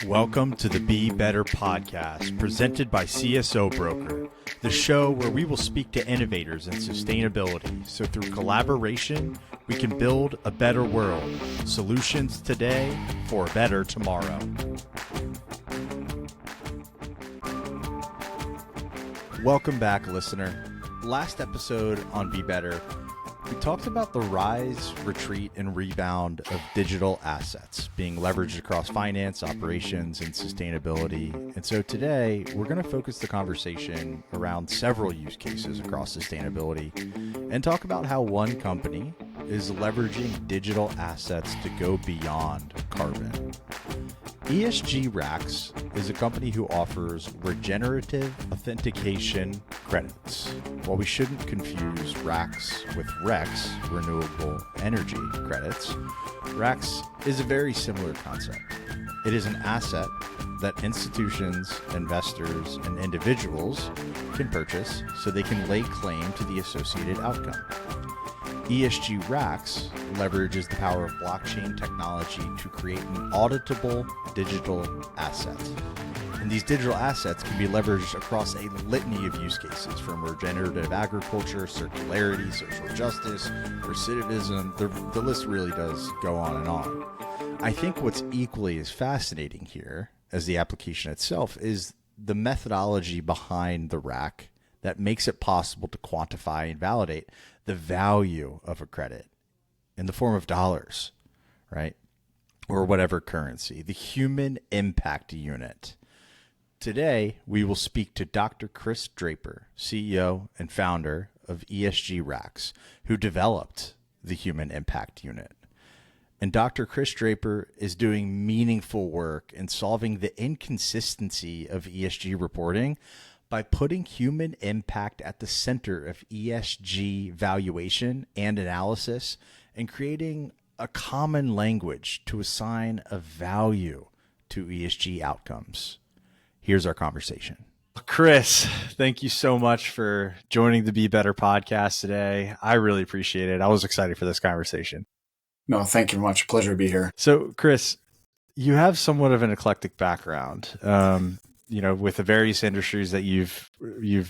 Welcome to the Be Better podcast, presented by CSO Broker, the show where we will speak to innovators in sustainability. So through collaboration, we can build a better world. Solutions today for a better tomorrow. Welcome back, listener. Last episode on Be Better, we talked about the rise, retreat, and rebound of digital assets being leveraged across finance, operations, and sustainability. And so today, we're going to focus the conversation around several use cases across sustainability and talk about how one company is leveraging digital assets to go beyond carbon. ESG Racks is a company who offers regenerative authentication credits. While we shouldn't confuse Racks with RECs, renewable energy credits, Racks is a very similar concept. It is an asset that institutions, investors, and individuals can purchase so they can lay claim to the associated outcome. ESG Racks leverages the power of blockchain technology to create an auditable digital asset. And these digital assets can be leveraged across a litany of use cases, from regenerative agriculture, circularity, social justice, recidivism. The list really does go on and on. I think what's equally as fascinating here as the application itself is the methodology behind the rack that makes it possible to quantify and validate the value of a credit in the form of dollars, right? Or whatever currency, the human impact unit. Today, we will speak to Dr. Chris Draper, CEO and founder of ESG Racks, who developed the human impact unit. And Dr. Chris Draper is doing meaningful work in solving the inconsistency of ESG reporting by putting human impact at the center of ESG valuation and analysis and creating a common language to assign a value to ESG outcomes. Here's our conversation. Chris, thank you so much for joining the Be Better podcast today. I really appreciate it. I was excited for this conversation. No, thank you very much. Pleasure to be here. So, Chris, you have somewhat of an eclectic background. With the various industries that you've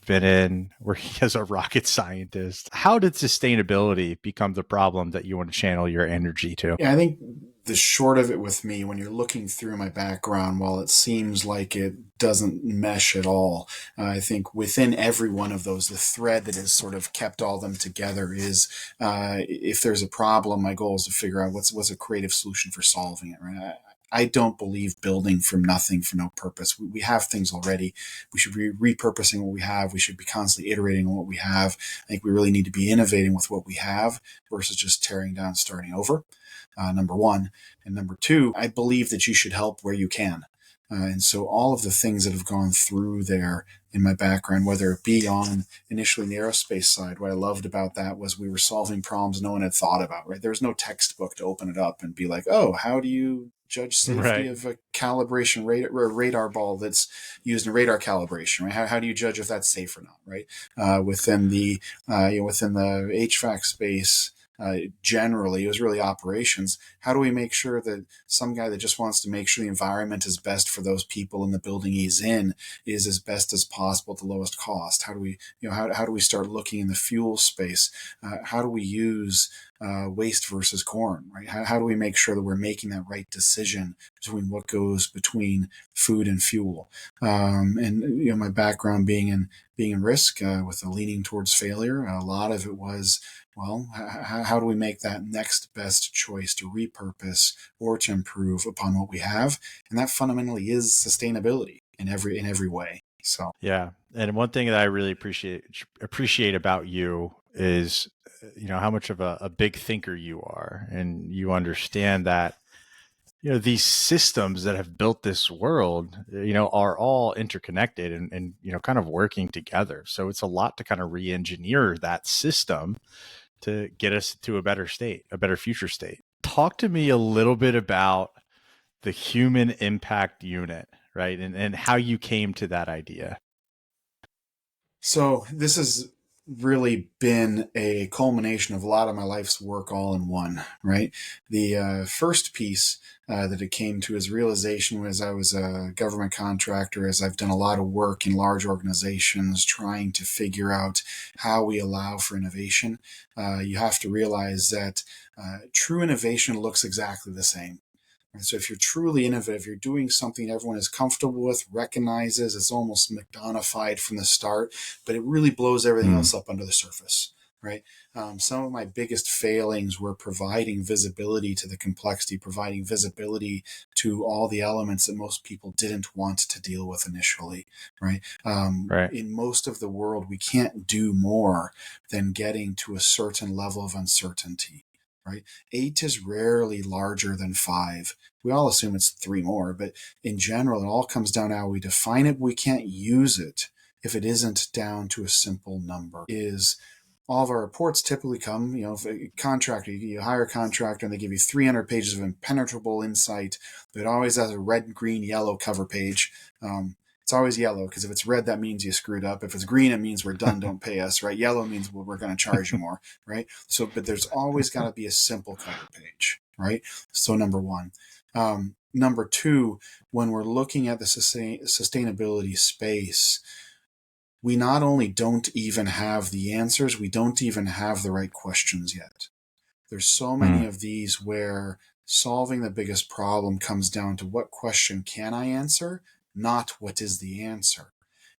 been in, working as a rocket scientist. How did sustainability become the problem that you want to channel your energy to? Yeah, I think the short of it with me, when you're looking through my background, while it seems like it doesn't mesh at all, I think within every one of those, the thread that has sort of kept all them together is if there's a problem, my goal is to figure out what's a creative solution for solving it, right? I don't believe building from nothing for no purpose. We have things already. We should be repurposing what we have. We should be constantly iterating on what we have. I think we really need to be innovating with what we have versus just tearing down, starting over, number one. And number two, I believe that you should help where you can. And so all of the things that have gone through there in my background, whether it be on initially the aerospace side, what I loved about that was we were solving problems no one had thought about, right? There was no textbook to open it up and be like, oh, how do you judge safety of a calibration radar ball that's used in radar calibration, right? How do you judge if that's safe or not, right? Within the HVAC space, generally, it was really operations. How do we make sure that some guy that just wants to make sure the environment is best for those people in the building he's in is as best as possible at the lowest cost? How do we, how do we start looking in the fuel space? How do we use waste versus corn, right? How do we make sure that we're making that right decision between what goes between food and fuel? And my background being in risk with a leaning towards failure, a lot of it was, well, how do we make that next best choice to repurpose or to improve upon what we have? And that fundamentally is sustainability in every way. So yeah, and one thing that I really appreciate about you is, how much of a big thinker you are, and you understand that, these systems that have built this world, are all interconnected and kind of working together. So it's a lot to kind of re-engineer that system to get us to a better state, a better future state. Talk to me a little bit about the human impact unit, right? And how you came to that idea. So this is really been a culmination of a lot of my life's work all in one, right? The first piece that it came to as realization was I was a government contractor, as I've done a lot of work in large organizations trying to figure out how we allow for innovation. You have to realize that true innovation looks exactly the same. And so if you're truly innovative, you're doing something everyone is comfortable with, recognizes, it's almost McDonaghified from the start, but it really blows everything Mm, else up under the surface, right? Some of my biggest failings were providing visibility to the complexity, providing visibility to all the elements that most people didn't want to deal with initially, right? right. In most of the world, we can't do more than getting to a certain level of uncertainty, right? 8 is rarely larger than 5. We all assume it's 3 more, but in general, it all comes down to how we define it. We can't use it if it isn't down to a simple number. Is all of our reports typically come, if a contractor, you hire a contractor and they give you 300 pages of impenetrable insight. It always has a red, green, yellow cover page. It's always yellow because if it's red, that means you screwed up. If it's green, it means we're done, don't pay us, right? Yellow means, well, we're going to charge you more, right? So, but there's always got to be a simple cover page, right? So number one. Number two, when we're looking at the sustainability space, we not only don't even have the answers, we don't even have the right questions yet. There's so many Mm, of these where solving the biggest problem comes down to what question can I answer, not what is the answer.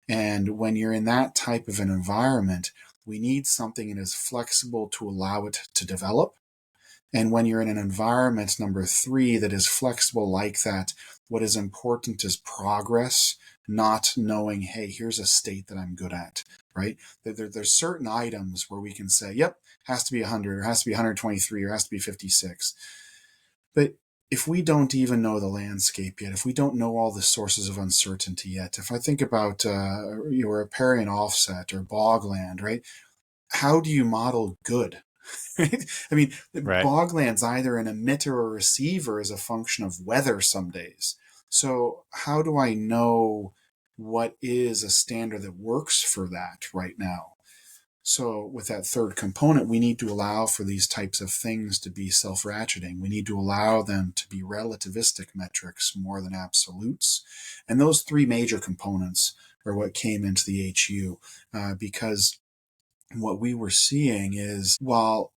And when you're in that type of an environment, we need something that is flexible to allow it to develop. And when you're in an environment, number three, that is flexible like that, what is important is progress, not knowing, hey, here's a state that I'm good at, right? There's certain items where we can say, yep, has to be 100 or has to be 123 or has to be 56. But if we don't even know the landscape yet, if we don't know all the sources of uncertainty yet, if I think about your riparian offset or bogland, right? How do you model good? Right? I mean, right. bogland's either an emitter or receiver as a function of weather some days. So how do I know what is a standard that works for that right now? So with that third component, we need to allow for these types of things to be self-ratcheting. We need to allow them to be relativistic metrics more than absolutes. And those three major components are what came into the HU, because what we were seeing is while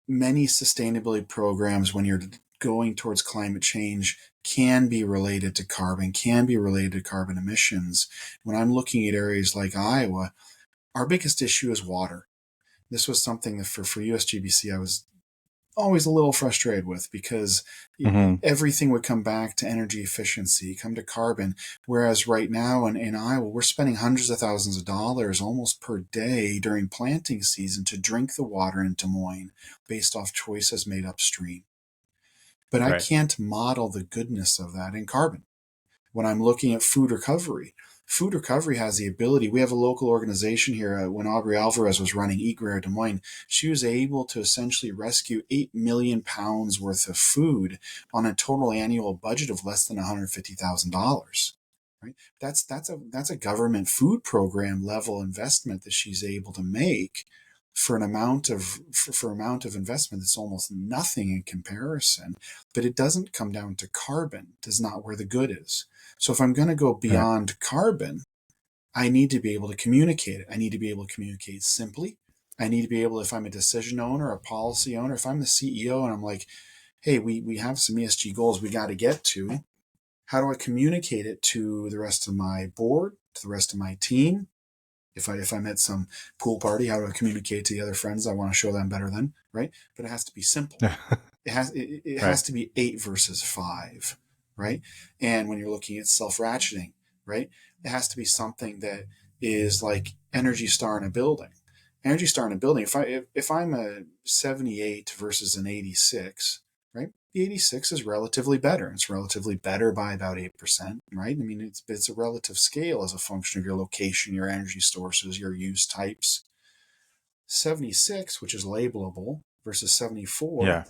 many sustainability programs, when you're going towards climate change, can be related to carbon, can be related to carbon emissions. When I'm looking at areas like Iowa, our biggest issue is water. This was something that for USGBC I was always a little frustrated with, because Hmm. everything would come back to energy efficiency, come to carbon. Whereas right now in Iowa, we're spending hundreds of thousands of dollars almost per day during planting season to drink the water in Des Moines based off choices made upstream. But I Right. can't model the goodness of that in carbon. When I'm looking at food recovery has the ability. We have a local organization here. When Aubrey Alvarez was running Eat Greer Des Moines, she was able to essentially rescue 8 million pounds worth of food on a total annual budget of less than $150,000. Right? That's a government food program level investment that she's able to make for an amount of for amount of investment that's almost nothing in comparison. But it doesn't come down to carbon. Is not where the good is. So if I'm going to go Right. beyond carbon, I need to be able to communicate it. I need to be able to communicate simply. I need to be able, if I'm a decision owner, a policy owner, if I'm the CEO and I'm like, hey, we have some ESG goals we got to get to. How do I communicate it to the rest of my board, to the rest of my team? If I'm at some pool party, how do I communicate to the other friends I want to show them better than, right? But it has to be simple. It Right. has to be 8 versus 5, right? And when you're looking at self-ratcheting, right, it has to be something that is like Energy Star in a building. Energy Star in a building. If I'm a 78 versus an 86, right? The 86 is relatively better. It's relatively better by about 8%, right? I mean, it's a relative scale as a function of your location, your energy sources, your use types. 76, which is labelable, versus 74 Yeah.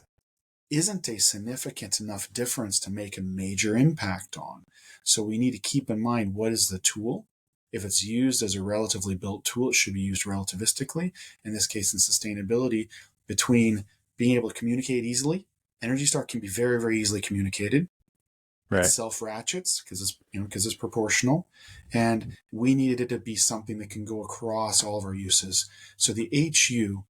isn't a significant enough difference to make a major impact on. So we need to keep in mind, what is the tool? If it's used as a relatively built tool, it should be used relativistically. In this case, in sustainability, between being able to communicate easily, Energy Star can be very, very easily communicated. It Right. self-ratchets because it's proportional, and we needed it to be something that can go across all of our uses. So the HU,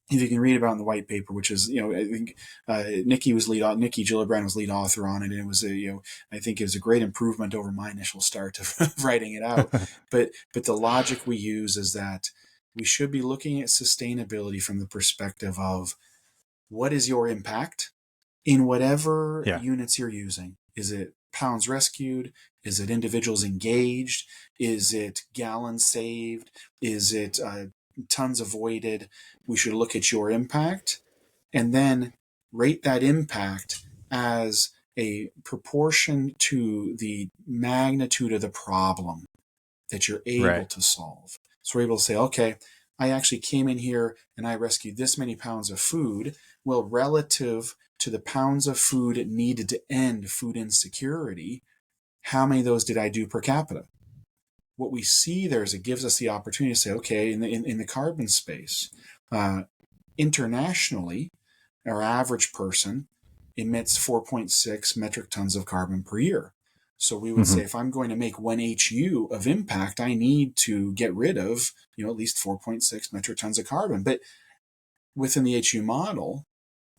if you can read about in the white paper, which is, I think Nikki Gillibrand was lead author on it, and it was I think it was a great improvement over my initial start of writing it out. But the logic we use is that we should be looking at sustainability from the perspective of what is your impact in whatever Yeah. units you're using. Is it pounds rescued? Is it individuals engaged? Is it gallons saved? Is it tons avoided? We should look at your impact and then rate that impact as a proportion to the magnitude of the problem that you're able Right. to solve. So we're able to say, okay, I actually came in here and I rescued this many pounds of food. Well, relative to the pounds of food needed to end food insecurity, how many of those did I do per capita? What we see there is it gives us the opportunity to say, okay, in the carbon space, internationally, our average person emits 4.6 metric tons of carbon per year. So we would say, if I'm going to make 1 HU of impact, I need to get rid of, at least 4.6 metric tons of carbon. But within the HU model,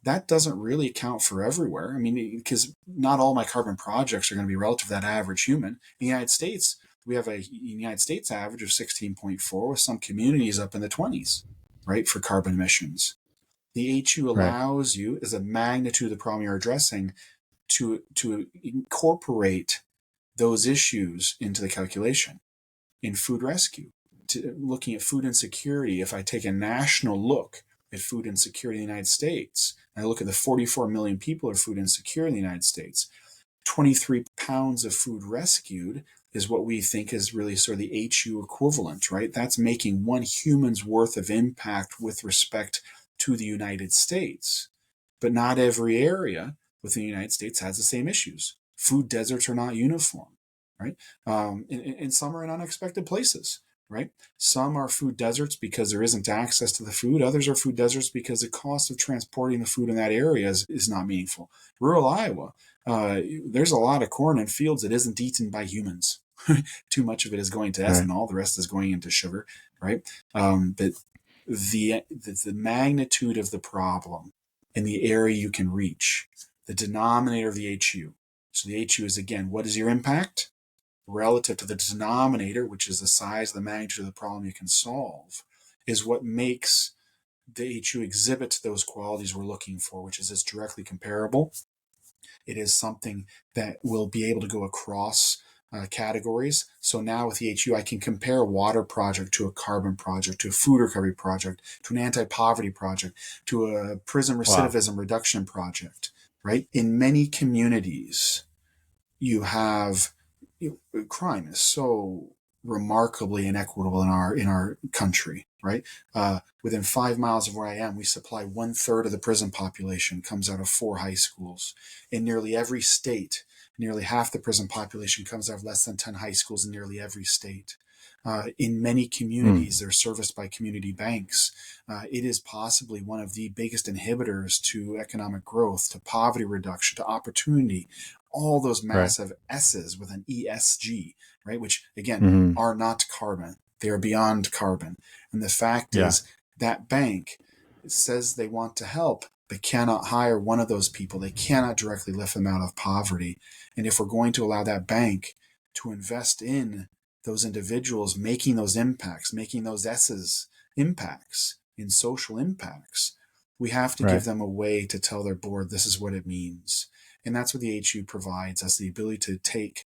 that doesn't really account for everywhere. I mean, because not all my carbon projects are going to be relative to that average human. In the United States, we have a United States average of 16.4 with some communities up in the 20s, right, for carbon emissions. The HU Right. allows you, as a magnitude of the problem you're addressing, to incorporate those issues into the calculation. In food rescue, looking at food insecurity, if I take a national look at food insecurity in the United States, and I look at the 44 million people who are food insecure in the United States, 23 pounds of food rescued is what we think is really sort of the HU equivalent, right? That's making one human's worth of impact with respect to the United States. But not every area within the United States has the same issues. Food deserts are not uniform, right? And some are in unexpected places, right? Some are food deserts because there isn't access to the food. Others are food deserts because the cost of transporting the food in that area is not meaningful. Rural Iowa, there's a lot of corn in fields that isn't eaten by humans. Too much of it is going to Right. ethanol. The rest is going into sugar, right? But the magnitude of the problem and the area you can reach, the denominator of the HU. So the HU is, again, what is your impact relative to the denominator, which is the size of the magnitude of the problem you can solve, is what makes the HU exhibit those qualities we're looking for, which is it's directly comparable. It is something that will be able to go across categories. So now with the HU, I can compare a water project to a carbon project, to a food recovery project, to an anti-poverty project, to a prison recidivism reduction project, right? In many communities, you have crime is so remarkably inequitable in our country, right? Within 5 miles of where I am, we supply 1/3 of the prison population comes out of 4 high schools. In nearly every state, nearly half the prison population comes out of less than 10 high schools in nearly every state. In many communities, they're serviced by community banks. It is possibly one of the biggest inhibitors to economic growth, to poverty reduction, to opportunity. All those Right. massive S's with an ESG, right? Which, again, Mm-hmm. are not carbon. They are beyond carbon. And the fact Yeah. is that bank says they want to help, but cannot hire one of those people. They cannot directly lift them out of poverty. And if we're going to allow that bank to invest in those individuals making those impacts, making those S's impacts in social impacts, we have to give Right. them a way to tell their board this is what it means. And that's what the HU provides us, the ability to take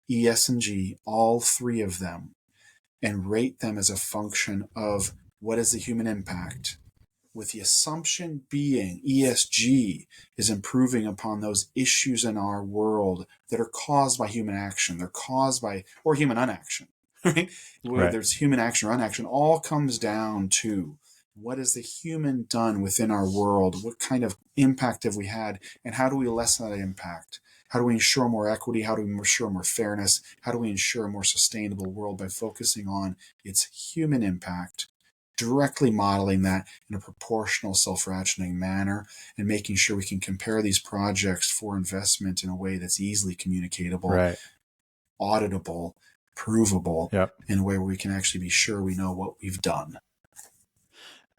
E, S, and G, all 3 of them, and rate them as a function of what is the human impact, with the assumption being ESG is improving upon those issues in our world that are caused by human action. They're caused by, or human unaction, right? Whether Right. it's human action or unaction, all comes down to what has the human done within our world? What kind of impact have we had? And how do we lessen that impact? How do we ensure more equity? How do we ensure more fairness? How do we ensure a more sustainable world by focusing on its human impact, directly modeling that in a proportional, self-rationing manner, and making sure we can compare these projects for investment in a way that's easily communicatable, Right. auditable, provable, Yep. in a way where we can actually be sure we know what we've done.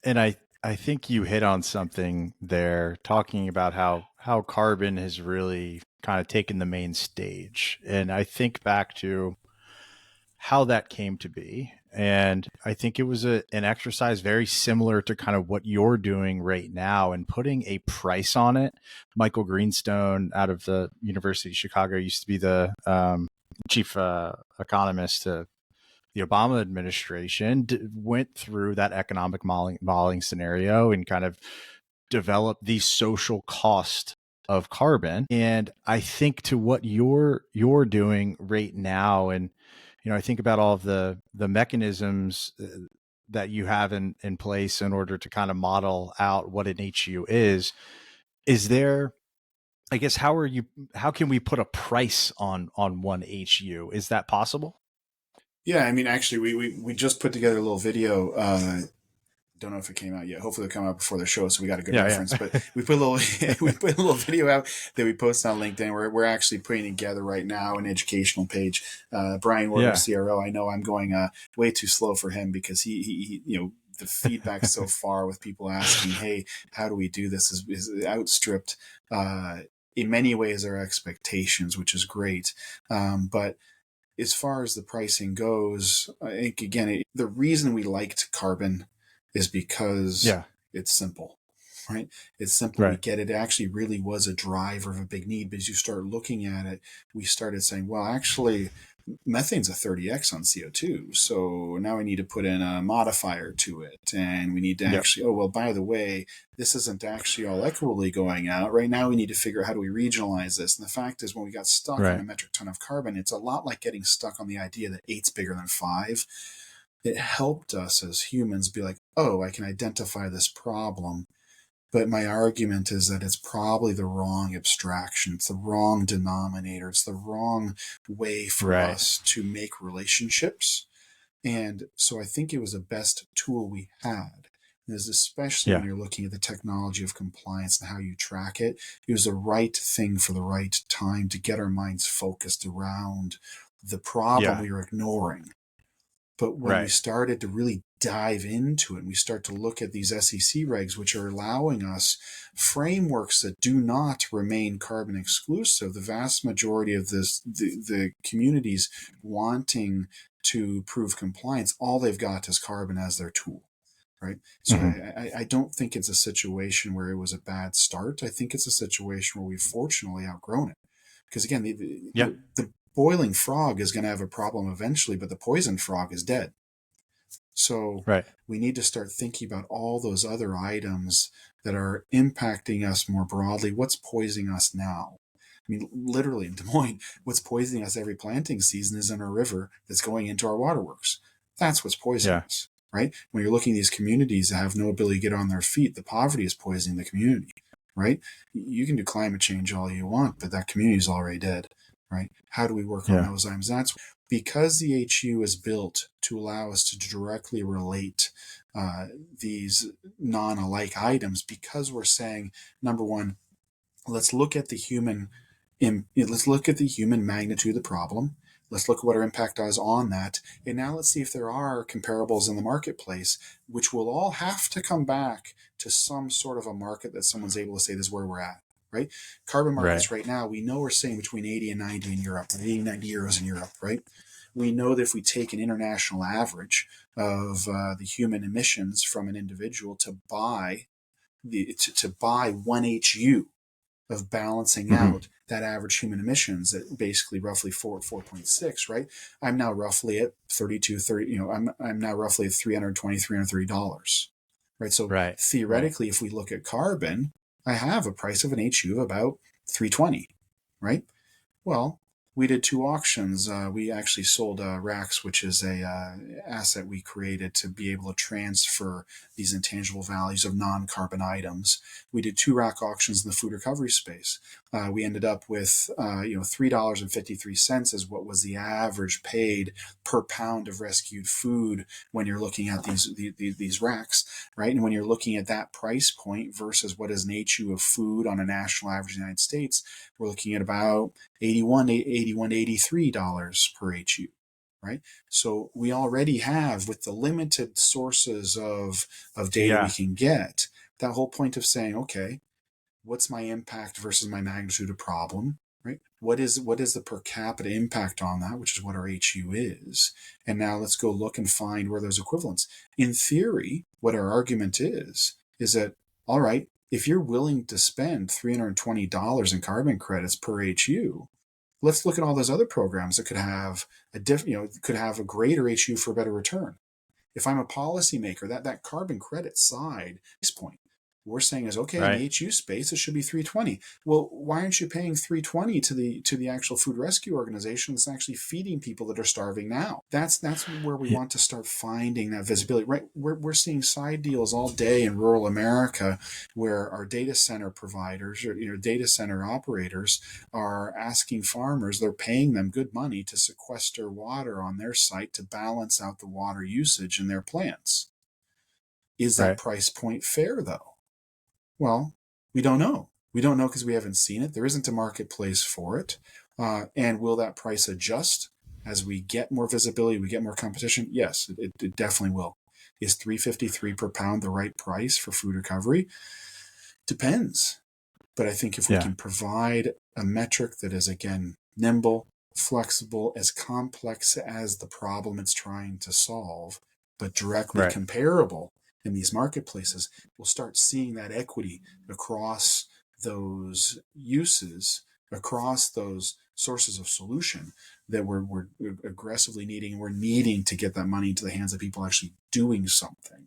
And I think you hit on something there, talking about how carbon has really kind of taken the main stage. And I think back to how that came to be. And I think it was an exercise very similar to kind of what you're doing right now and putting a price on it. Michael Greenstone out of the University of Chicago used to be the chief economist to the Obama administration, went through that economic modeling scenario and kind of developed the social cost of carbon. And I think to what you're doing right now, and I think about all of the mechanisms that you have in place in order to kind of model out what an HU is. Is there, I guess, how can we put a price on one HU? Is that possible? Yeah, I mean, actually, we just put together a little video. Don't know if it came out yet. Hopefully, it'll come out before the show, so we got a good reference. Yeah. But we put a little we put a little video out that we posted on LinkedIn. We're actually putting together right now an educational page. Brian Ward, our CRO. I know I'm going way too slow for him because he the feedback so far with people asking, "Hey, how do we do this?" is outstripped in many ways our expectations, which is great. But as far as the pricing goes, I think, again, the reason we liked carbon is because it's simple, right? It's simple. Right. We get it. It actually really was a driver of a big need. But as you start looking at it, we started saying, well, actually, methane's a 30x on CO2. So now we need to put in a modifier to it. And we need to actually, oh, well, by the way, this isn't actually all equitably going out. Right now we need to figure out how do we regionalize this. And the fact is when we got stuck on a metric ton of carbon, it's a lot like getting stuck on the idea that 8's bigger than 5. It helped us as humans be like, oh, I can identify this problem. But my argument is that it's probably the wrong abstraction. It's the wrong denominator. It's the wrong way for us to make relationships. And so I think it was the best tool we had. Is especially when you're looking at the technology of compliance and how you track it. It was the right thing for the right time to get our minds focused around the problem we were ignoring. But when we started to really dive into it, and we start to look at these SEC regs, which are allowing us frameworks that do not remain carbon exclusive, the vast majority of the communities wanting to prove compliance, all they've got is carbon as their tool. Right. So I don't think it's a situation where it was a bad start. I think it's a situation where we've fortunately outgrown it. Because again, the boiling frog is going to have a problem eventually, but the poisoned frog is dead. So we need to start thinking about all those other items that are impacting us more broadly. What's poisoning us now? I mean, literally in Des Moines, what's poisoning us every planting season is in our river that's going into our waterworks. That's what's poisoning us. Right? When you're looking at these communities that have no ability to get on their feet, the poverty is poisoning the community, right? You can do climate change all you want, but that community is already dead, right? How do we work on those items? That's because the HU is built to allow us to directly relate these non-alike items, because we're saying, number one, let's look at the human magnitude of the problem. Let's look at what our impact is on that. And now let's see if there are comparables in the marketplace, which will all have to come back to some sort of a market that someone's able to say this is where we're at, right? Carbon markets right now, we know we're saying between 80 and 90 in Europe, 80, 90 euros in Europe, right? We know that if we take an international average of the human emissions from an individual to buy one HU of balancing out that average human emissions at basically roughly 4.6, right? I'm now roughly at I'm now roughly at $330, right? So theoretically, if we look at carbon, I have a price of an HU of about 320, right? Well, We did 2 auctions. We actually sold RACs, which is a asset we created to be able to transfer these intangible values of non-carbon items. We did 2 RAC auctions in the food recovery space. We ended up with $3.53 is what was the average paid per pound of rescued food when you're looking at these RACs, right? And when you're looking at that price point versus what is an HU of food on a national average in the United States, we're looking at about $81 to $83 per HU, right? So we already have, with the limited sources of data we can get, that whole point of saying, okay, what's my impact versus my magnitude of problem, right? What is the per capita impact on that, which is what our HU is. And now let's go look and find where there's equivalents. In theory, what our argument is that, all right, if you're willing to spend $320 in carbon credits per HU, let's look at all those other programs that could have could have a greater HU for a better return. If I'm a policymaker, that carbon credit side, this point, we're saying is, okay, in the HU space, it should be 320. Well, why aren't you paying 320 to the actual food rescue organization that's actually feeding people that are starving now? That's where we want to start finding that visibility, right? We're seeing side deals all day in rural America where our data center providers or data center operators are asking farmers, they're paying them good money to sequester water on their site to balance out the water usage in their plants. Is that price point fair, though? Well, we don't know. We don't know because we haven't seen it. There isn't a marketplace for it. And will that price adjust as we get more visibility, we get more competition? Yes, it definitely will. Is $3.53 per pound the right price for food recovery? Depends. But I think if we can provide a metric that is, again, nimble, flexible, as complex as the problem it's trying to solve, but directly comparable in these marketplaces, we'll start seeing that equity across those uses, across those sources of solution that we're aggressively needing. And we're needing to get that money into the hands of people actually doing something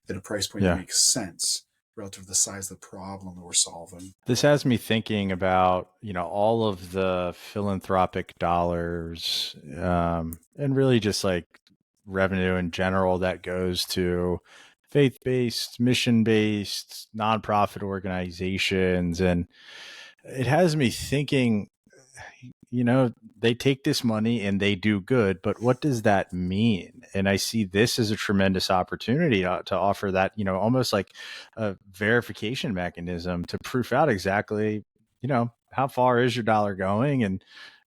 at a price point that makes sense relative to the size of the problem that we're solving. This has me thinking about, all of the philanthropic dollars and really just like revenue in general that goes to faith-based, mission-based, nonprofit organizations. And it has me thinking, they take this money and they do good, but what does that mean? And I see this as a tremendous opportunity to offer that, almost like a verification mechanism to proof out exactly, how far is your dollar going and,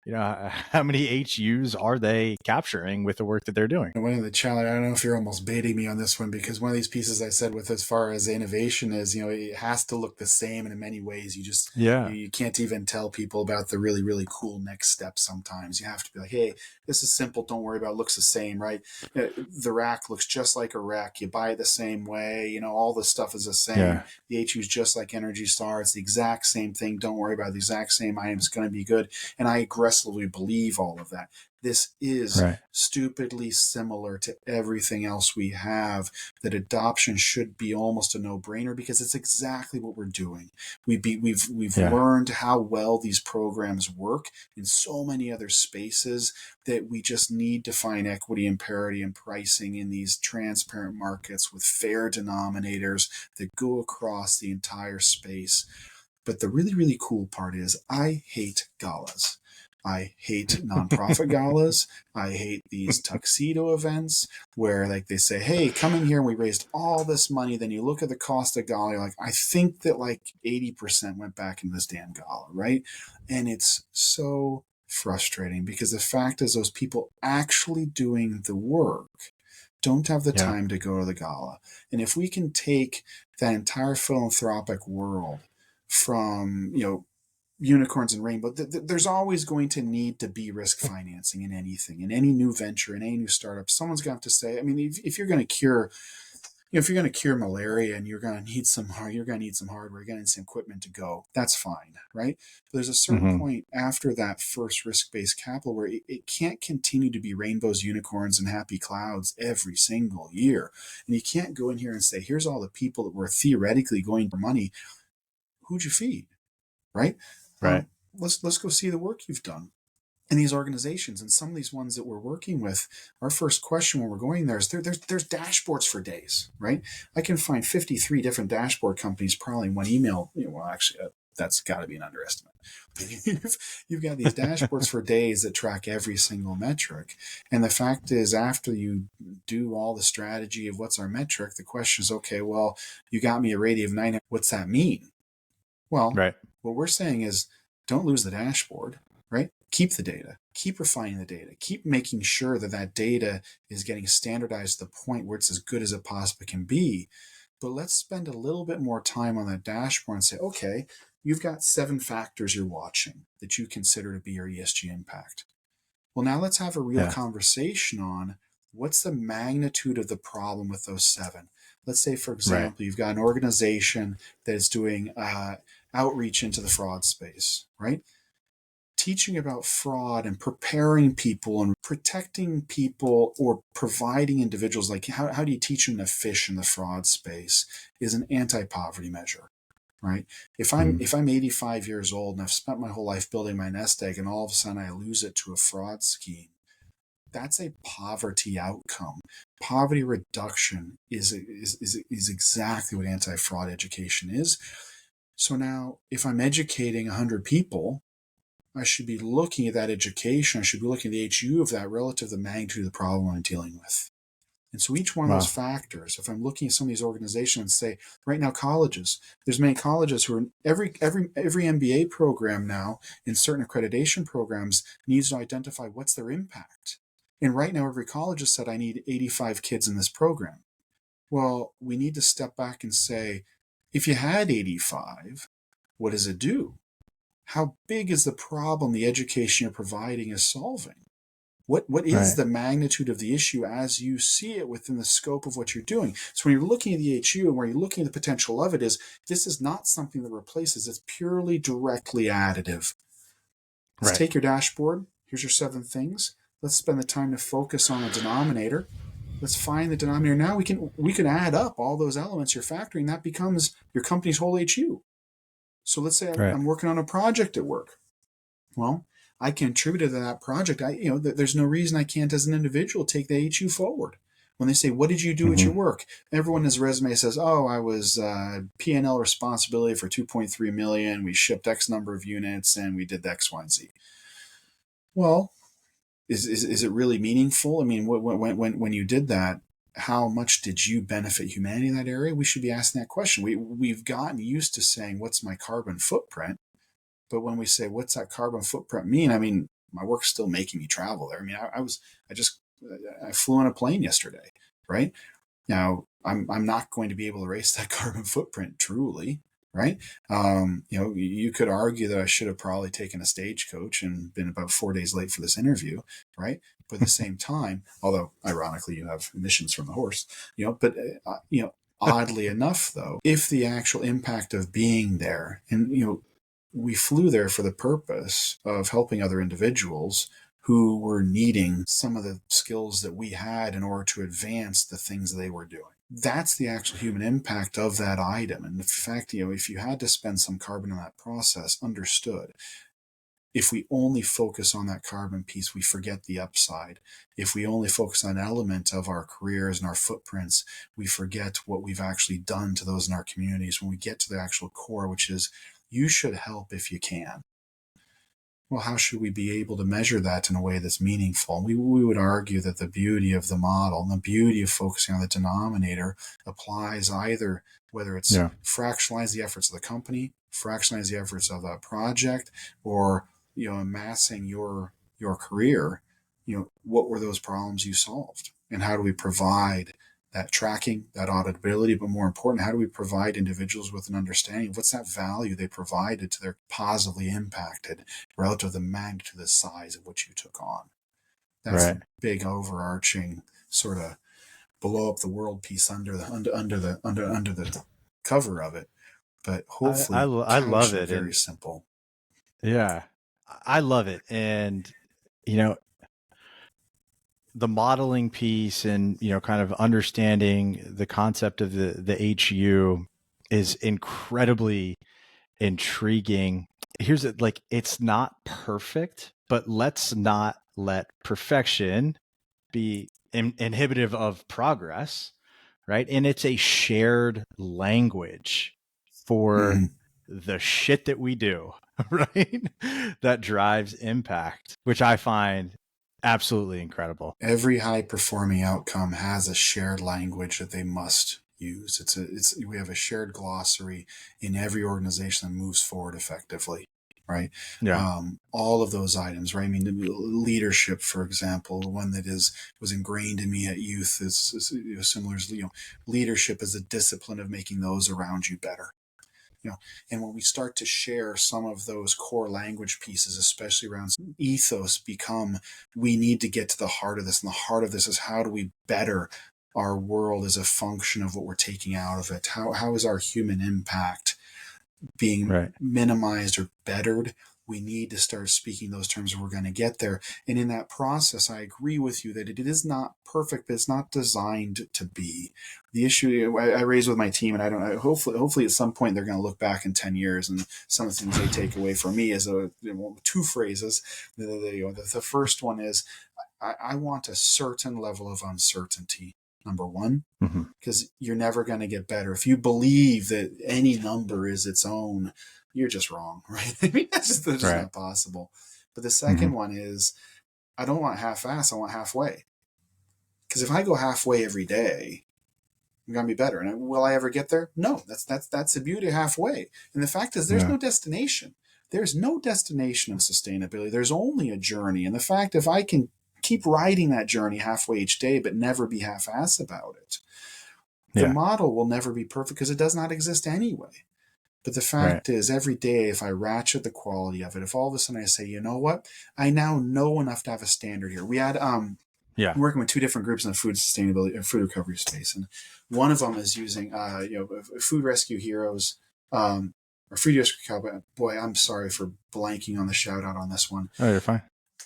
how many HUs are they capturing with the work that they're doing? One of the challenge, I don't know if you're almost baiting me on this one, because one of these pieces I said with as far as innovation is, it has to look the same. And in many ways, you just, you can't even tell people about the really, really cool next step. Sometimes you have to be like, hey, this is simple. Don't worry about it. It looks the same, right? The rack looks just like a rack. You buy it the same way. All the stuff is the same. Yeah. The HU is just like Energy Star. It's the exact same thing. Don't worry about it. The exact same item. It's going to be good. And I aggressively believe all of that. This is stupidly similar to everything else we have, that adoption should be almost a no-brainer because it's exactly what we're doing. We've learned how well these programs work in so many other spaces that we just need to find equity and parity in pricing in these transparent markets with fair denominators that go across the entire space. But the really, really cool part is I hate galas. I hate nonprofit galas. I hate these tuxedo events where they say, hey, come in here and we raised all this money. Then you look at the cost of gala, you're like, I think that 80% went back into this damn gala, right? And it's so frustrating because the fact is those people actually doing the work don't have the time to go to the gala. And if we can take that entire philanthropic world from, unicorns and rainbow, there's always going to need to be risk financing in anything, in any new venture, in any new startup. Someone's going to have to say, if you're going to cure, if you're going to cure malaria and you're going to need some hardware, you're going to need some equipment to go. That's fine, right? But there's a certain point after that first risk-based capital where it can't continue to be rainbows, unicorns, and happy clouds every single year. And you can't go in here and say, here's all the people that were theoretically going for money. Who'd you feed, right? Right. Let's go see the work you've done. in these organizations, and some of these ones that we're working with, our first question when we're going there is there's dashboards for days, right? I can find 53 different dashboard companies probably in one email. Well, actually, that's got to be an underestimate. You've got these dashboards for days that track every single metric. And the fact is, after you do all the strategy of what's our metric, the question is, okay, well, you got me a rating of 9. What's that mean? Well, Right. what we're saying is don't lose the dashboard, right? Keep the data, keep refining the data, keep making sure that that data is getting standardized to the point where it's as good as it possibly can be. But let's spend a little bit more time on that dashboard and say, okay, you've got 7 factors you're watching that you consider to be your ESG impact. Well, now let's have a real conversation on what's the magnitude of the problem with those 7. Let's say, for example, you've got an organization that is doing outreach into the fraud space, right? Teaching about fraud and preparing people and protecting people or providing individuals, like how do you teach them to fish in the fraud space, is an anti-poverty measure, right? If I'm 85 years old and I've spent my whole life building my nest egg and all of a sudden I lose it to a fraud scheme, that's a poverty outcome. Poverty reduction is exactly what anti-fraud education is. So now, if I'm educating 100 people, I should be looking at that education. I should be looking at the HU of that relative to the magnitude of the problem I'm dealing with. And so each one of those factors, if I'm looking at some of these organizations and say, right now, colleges, there's many colleges who are every MBA program now in certain accreditation programs needs to identify what's their impact. And right now, every college has said, I need 85 kids in this program. Well, we need to step back and say, if you had 85, what does it do? How big is the problem the education you're providing is solving? What is the magnitude of the issue as you see it within the scope of what you're doing? So when you're looking at the HU and where you're looking at the potential of it is, this is not something that replaces, it's purely directly additive. Let's take your dashboard. Here's your 7 things. Let's spend the time to focus on a denominator. Let's find the denominator. Now we can add up all those elements you're factoring. That becomes your company's whole HU. So let's say I'm working on a project at work. Well, I contributed to that project. There's no reason I can't, as an individual, take the HU forward. When they say, what did you do at your work? Everyone in his resume says, oh, I was P&L responsibility for 2.3 million. We shipped X number of units and we did X, Y, and Z. Well, is it really meaningful? I mean, when you did that, how much did you benefit humanity in that area? We should be asking that question. We've gotten used to saying, what's my carbon footprint? But when we say, what's that carbon footprint mean? I mean, my work's still making me travel there. I mean, I flew on a plane yesterday, right? Now, I'm not going to be able to erase that carbon footprint truly, right? You could argue that I should have probably taken a stagecoach and been about 4 days late for this interview, right? But at the same time, although ironically you have emissions from the horse, oddly enough, though, if the actual impact of being there, and we flew there for the purpose of helping other individuals who were needing some of the skills that we had in order to advance the things they were doing. That's the actual human impact of that item. And in fact, if you had to spend some carbon in that process, understood. If we only focus on that carbon piece, we forget the upside. If we only focus on an element of our careers and our footprints, we forget what we've actually done to those in our communities. When we get to the actual core, which is, you should help if you can. Well, how should we be able to measure that in a way that's meaningful? We would argue that the beauty of the model and the beauty of focusing on the denominator applies either, whether it's fractionalize the efforts of the company, fractionalize the efforts of that project, or amassing your career. What were those problems you solved, and how do we provide that tracking, that auditability, but more important, how do we provide individuals with an understanding of what's that value they provided to their positively impacted relative to the magnitude, the size of what you took on? That's the big overarching sort of blow up the world piece under the cover of it. But hopefully, I love it. Very simple. Yeah, I love it, and the modeling piece and, kind of understanding the concept of the HU is incredibly intriguing. Here's it, like, it's not perfect, but let's not let perfection be inhibitive of progress, right? And it's a shared language for Mm-hmm. the shit that we do, right? That drives impact, which I find absolutely incredible. Every high performing outcome has a shared language that they must use. We have a shared glossary in every organization that moves forward effectively, right? Yeah. All of those items, right? I mean, leadership, for example, the one that was ingrained in me at youth is similar. Leadership is a discipline of making those around you better. And when we start to share some of those core language pieces, especially around ethos, we need to get to the heart of this. And the heart of this is, how do we better our world as a function of what we're taking out of it? How is our human impact being Right. minimized or bettered? We need to start speaking those terms if we're going to get there. And in that process, I agree with you that it is not perfect, but it's not designed to be. The issue I raised with my team, and I don't. Hopefully, at some point they're going to look back in 10 years, and some of the things they take away from me is two phrases. The first one is, I want a certain level of uncertainty. Number one, because you're never going to get better. If you believe that any number is its own, you're just wrong, right? I mean, that's just Right. not possible. But the second one is, I don't want half-ass, I want halfway. Because if I go halfway every day, I'm going to be better. And will I ever get there? No, that's the beauty of halfway. And the fact is, there's no destination. There's no destination of sustainability. There's only a journey. And the fact, if I can keep riding that journey halfway each day, but never be half-ass about it, the model will never be perfect because it does not exist anyway. But the fact is, every day, if I ratchet the quality of it, if all of a sudden I say, you know what, I now know enough to have a standard here. We had working with two different groups in the food sustainability and food recovery space, and one of them is using food rescue heroes or food rescue. Boy, I'm sorry for blanking on the shout out on this one. Oh, you're fine.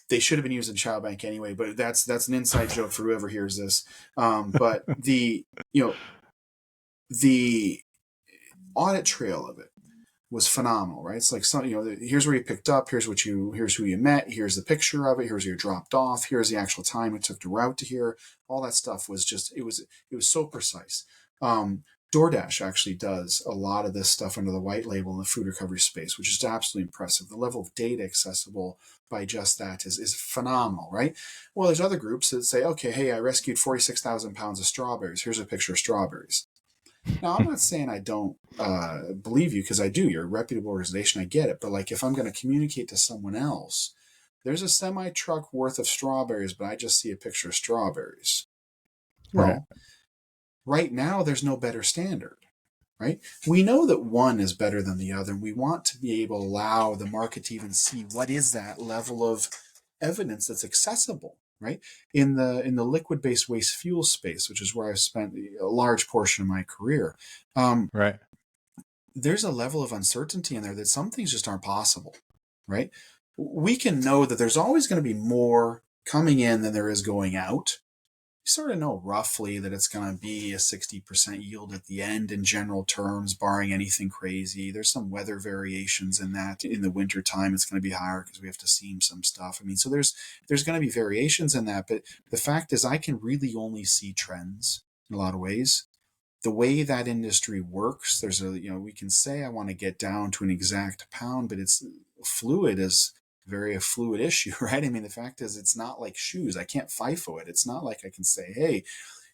They should have been using Chow Bank anyway, but that's an inside joke for whoever hears this. But the audit trail of it was phenomenal, right? It's like, here's where you picked up, here's who you met, here's the picture of it, here's where you dropped off, here's the actual time it took to route to here. All that stuff was just, it was so precise. DoorDash actually does a lot of this stuff under the white label in the food recovery space, which is absolutely impressive. The level of data accessible by just that is phenomenal, right? Well, there's other groups that say, okay, hey, I rescued 46,000 pounds of strawberries. Here's a picture of strawberries. Now, I'm not saying I don't believe you, because I do. You're a reputable organization. I get it. But like, if I'm going to communicate to someone else, there's a semi-truck worth of strawberries, but I just see a picture of strawberries. Well, right now, there's no better standard, right? We know that one is better than the other. And we want to be able to allow the market to even see what is that level of evidence that's accessible. Right, in the liquid-based waste fuel space, which is where I've spent a large portion of my career, there's a level of uncertainty in there that some things just aren't possible. Right, we can know that there's always going to be more coming in than there is going out. You sort of know roughly that it's going to be a 60% yield at the end in general terms, barring anything crazy. There's some weather variations in that. In the winter time, it's going to be higher because we have to seam some stuff. I mean, so there's going to be variations in that. But the fact is, I can really only see trends in a lot of ways. The way that industry works, we can say I want to get down to an exact pound, but it's fluid as very a fluid issue, right? I mean, the fact is, it's not like shoes. I can't FIFO it. It's not like I can say, hey,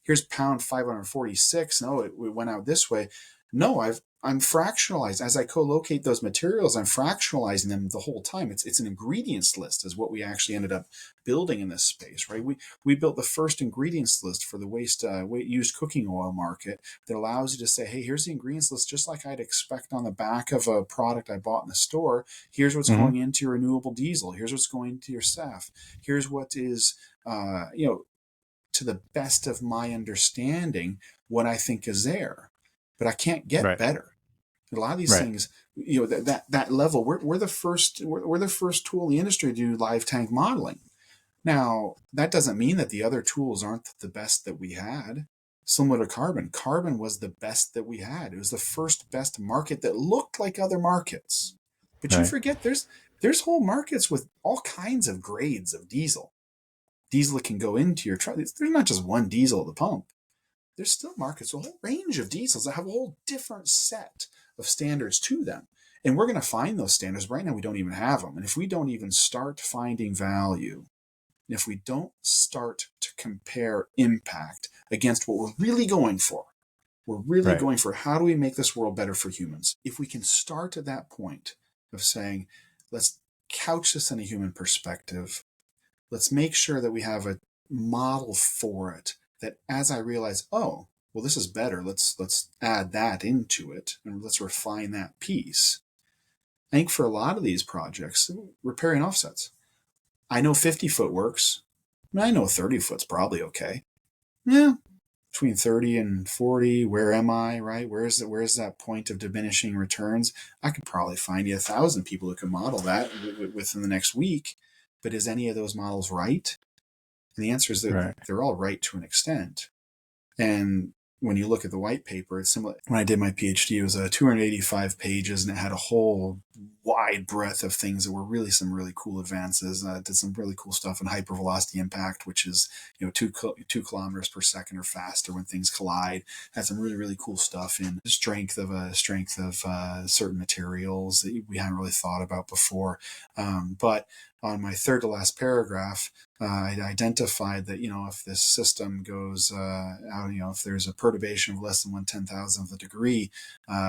here's pound 546. No, it went out this way. No, I'm fractionalized. As I co-locate those materials, I'm fractionalizing them the whole time. It's an ingredients list is what we actually ended up building in this space, right? We built the first ingredients list for the waste used cooking oil market that allows you to say, hey, here's the ingredients list, just like I'd expect on the back of a product I bought in the store. Here's what's going into your renewable diesel. Here's what's going into your SAF. Here's what is, to the best of my understanding, what I think is there. But I can't get better. A lot of these things, that level, we're the first tool in the industry to do live tank modeling. Now, that doesn't mean that the other tools aren't the best that we had. Similar to carbon. Carbon was the best that we had. It was the first best market that looked like other markets. But you forget there's There's whole markets with all kinds of grades of diesel. Diesel that can go into your truck. There's not just one diesel at the pump. There's still markets with a whole range of diesels that have a whole different set of standards to them. And we're going to find those standards. Right now, we don't even have them. And if we don't even start finding value, and if we don't start to compare impact against what we're really going for, we're really going for how do we make this world better for humans? If we can start at that point of saying, let's couch this in a human perspective. Let's make sure that we have a model for it that as I realize, oh, well, this is better. Let's add that into it and let's refine that piece. I think for a lot of these projects, repairing offsets. I know 50 foot works. I know 30 foot's probably okay. Yeah, between 30 and 40, where am I, right? Where's that point of diminishing returns? I could probably find you 1,000 people who can model that within the next week. But is any of those models right? And the answer is that they're all right to an extent. And when you look at the white paper, it's similar. When I did my PhD, it was 285 pages, and it had a whole wide breadth of things that were really some really cool advances. Did some really cool stuff in hypervelocity impact, which is 2 kilometers per second or faster when things collide. Had some really really cool stuff in strength of certain materials that we hadn't really thought about before. But on my third to last paragraph, I identified that, if this system goes out, if there's a perturbation of less than 1/10,000th of a degree,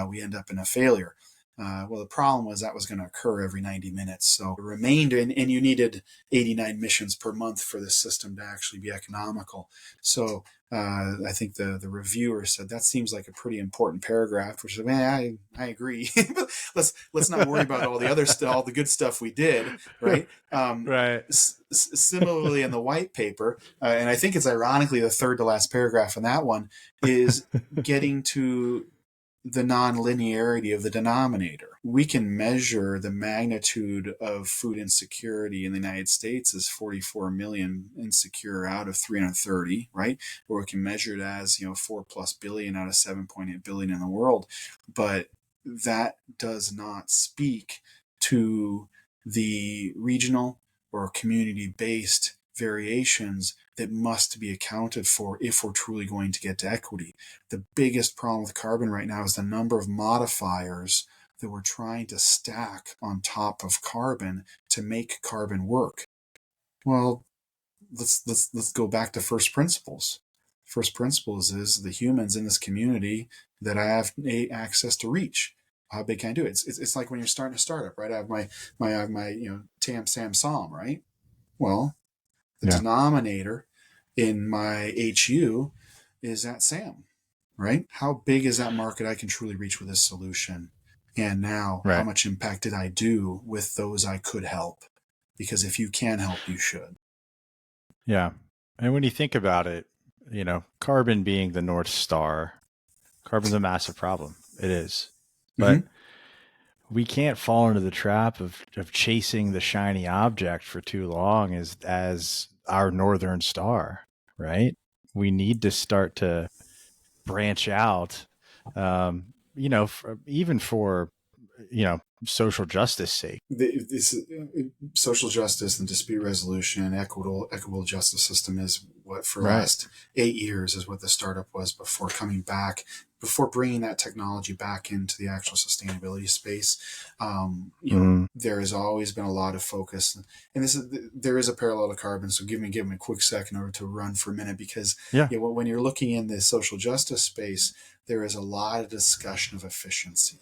we end up in a failure. Well, the problem was that was going to occur every 90 minutes. So it remained, and you needed 89 missions per month for this system to actually be economical. So I think the reviewer said that seems like a pretty important paragraph, which is, man, I agree. But let's not worry about all the other stuff, all the good stuff we did, right? Similarly, in the white paper, and I think it's ironically the third to last paragraph in that one is getting to the non-linearity of the denominator. We can measure the magnitude of food insecurity in the United States as 44 million insecure out of 330, right? Or we can measure it as 4+ billion out of 7.8 billion in the world. But that does not speak to the regional or community-based variations that must be accounted for if we're truly going to get to equity. The biggest problem with carbon right now is the number of modifiers that we're trying to stack on top of carbon to make carbon work. Well, let's go back to first principles. First principles is the humans in this community that I have access to reach. How big can I do it? It's like when you're starting a startup, right? I have my Tam Sam Sam, right? Well, the denominator in my HU is at SAM, right? How big is that market I can truly reach with this solution? And now, how much impact did I do with those I could help? Because if you can help, you should. Yeah. And when you think about it, carbon being the North Star, carbon's a massive problem. It is. But we can't fall into the trap of chasing the shiny object for too long as our Northern Star, right? We need to start to branch out, even for, social justice sake. This social justice and dispute resolution and equitable justice system is what for the last 8 years is what the startup was before coming back, before bringing that technology back into the actual sustainability space. There has always been a lot of focus, and there is a parallel to carbon. So give me a quick second to run for a minute, because when you're looking in the social justice space, there is a lot of discussion of efficiency.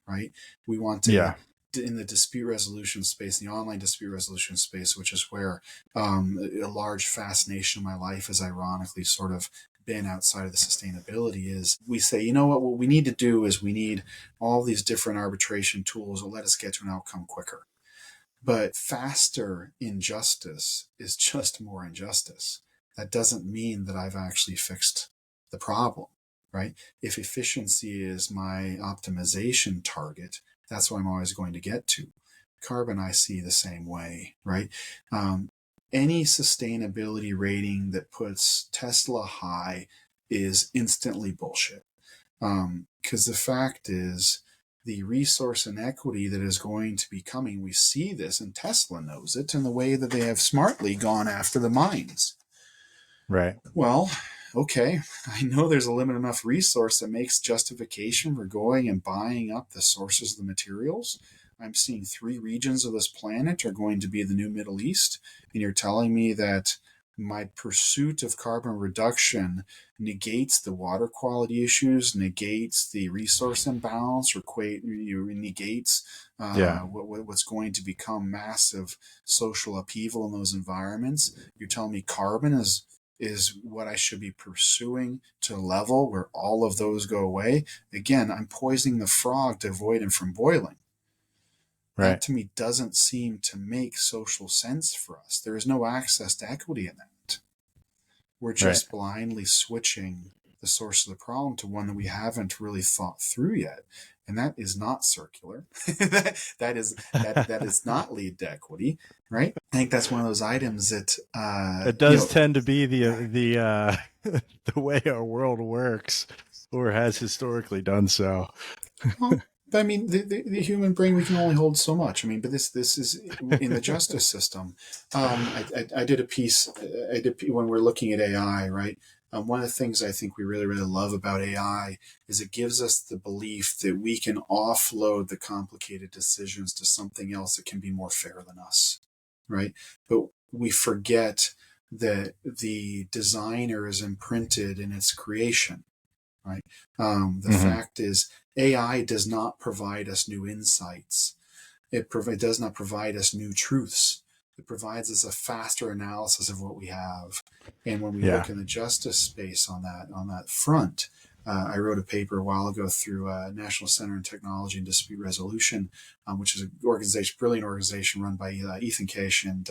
Right? We want to, in the dispute resolution space, the online dispute resolution space, which is where a large fascination of my life has ironically sort of been outside of the sustainability, is we say, what we need to do is we need all these different arbitration tools that let us get to an outcome quicker. But faster injustice is just more injustice. That doesn't mean that I've actually fixed the problem. Right? If efficiency is my optimization target, that's what I'm always going to get to. Carbon, I see the same way, right? Any sustainability rating that puts Tesla high is instantly bullshit. Because the fact is the resource inequity that is going to be coming. We see this, and Tesla knows it, in the way that they have smartly gone after the mines. Right. Well, okay, I know there's a limited enough resource that makes justification for going and buying up the sources of the materials. I'm seeing 3 regions of this planet are going to be the new Middle East, and you're telling me that my pursuit of carbon reduction negates the water quality issues, negates the resource imbalance, negates Yeah. what's going to become massive social upheaval in those environments. You're telling me carbon is what I should be pursuing to a level where all of those go away. Again, I'm poisoning the frog to avoid him from boiling. That Right. to me doesn't seem to make social sense for us. There is no access to equity in that. We're Right. just blindly switching the source of the problem to one that we haven't really thought through yet. And that is not circular. that is not lead to equity, right? I think that's one of those items that It does tend to be the the way our world works, or has historically done so. well, but I mean, the human brain, we can only hold so much. I mean, but this is in the justice system. I did a piece. When we're looking at AI, right? One of the things I think we really, really love about AI is it gives us the belief that we can offload the complicated decisions to something else that can be more fair than us, right? But we forget that the designer is imprinted in its creation, right? The fact is, AI does not provide us new insights. It does not provide us new truths. It provides us a faster analysis of what we have. And when we look in the justice space on that front, I wrote a paper a while ago through National Center on Technology and Dispute Resolution, which is an organization, brilliant organization run by Ethan Cash and